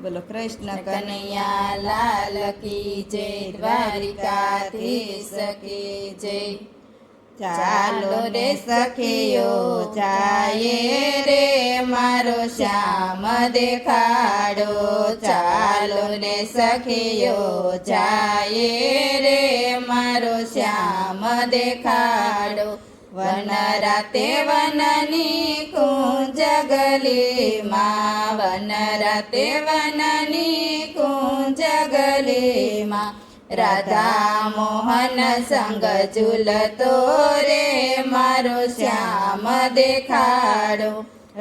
બોલો કૃષ્ણ કનૈયા લાલ કી જય, દ્વારિકાધીશ કી જય। ચાલો રે સખીઓ જાયે રે મારો શ્યામ દેખાડો, ચાલો રે સખીઓ જાયે રે મારો શ્યામ દેખાડો। વન રાતે વનની કુંજ ગલીમાં, વન રાતે વનની કુંજ ગલીમાં, રાધા મોહન સંગ ઝૂલતો રે મારો શ્યામ દેખાડો।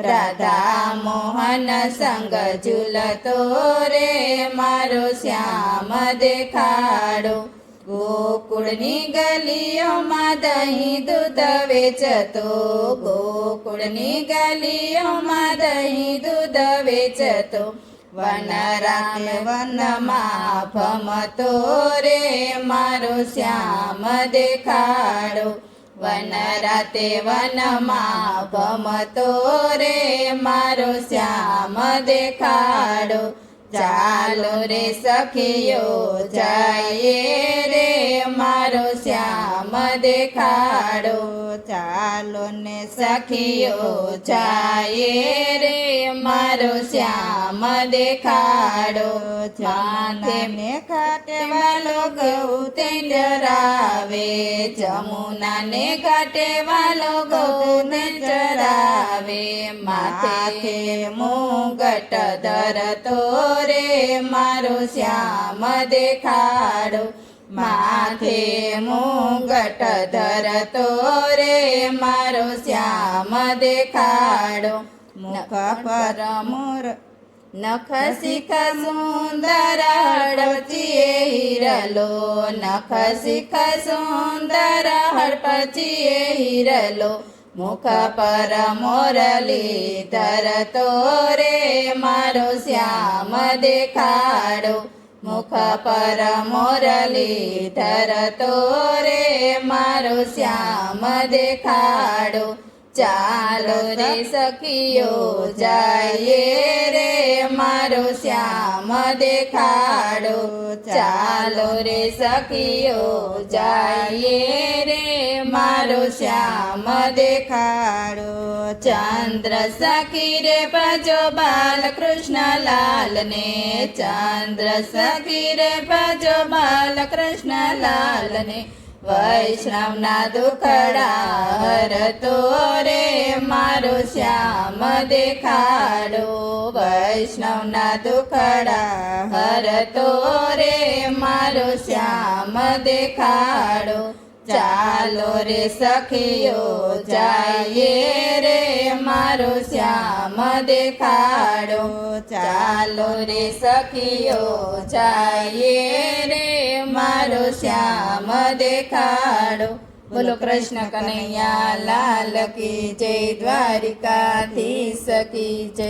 રાધા મોહન સંગ ઝૂલતો રે મારો શ્યામ દેખાડો। ગોકુળની ગલીઓમાં દહીં દૂધ વેચતો, ગોકુળની ગલીઓમાં દહીં દૂધ વેચતો, વન રાતે વનમાં ભમતો રે મારો શ્યામ દેખાડો। વન રાતે વનમાં ભમતો રે મારો શ્યામ દેખાડો। ચાલો રે સખીઓ જાયે રે મારો શ્યામ દેખાડો। ચાલો ને સખીઓ જાયે રે મારો શ્યામ દેખાડો। માથે ને ઘાટે વાલો ગૌ તે ચરાવે, જમુનાને ઘાટે વાલો ગૌને ચરાવે, માથે મુગટ ધરતો રે મારો શ્યામ દેખાડો। માથે મુગટ ધરતો રે મારો શ્યામ દેખાડો। મુખ પર મોર નખ શિખ સુંદર હડપચીએ હિરલો, નખ શિખ સુંદર હડપચીએ હિરલો, મુખ પર મોરલી ધરતો રે મારો શ્યામ દેખાડો। મુખ પર મોરલી ધરતો રે મારો શ્યામ દેખાડો। ચાલો રે સખીઓ જાયે રે મારો શ્યામ દેખાડો। ચાલો રે સખીઓ જાયે રે મારો શ્યામ દેખાડો। ચંદ્ર સખી રે ભજો બાલકૃષ્ણ લાલને, ચંદ્ર સખી રે ભજો બાલકૃષ્ણ લાલને, વૈષ્ણવના દુખડા હરતો રે મારો શ્યામ દેખાડો। વૈષ્ણવના દુખડા હરતો રે મારો શ્યામ દેખાડો। ચાલો રે સખીઓ જાયે રે મારો શ્યામ દેખાડો। ચાલો રે સખીઓ જાયે રે મારો શ્યામ દેખાડો। બોલો કૃષ્ણ કનૈયા લાલ કી જય, દ્વારિકાધીશ કી જય।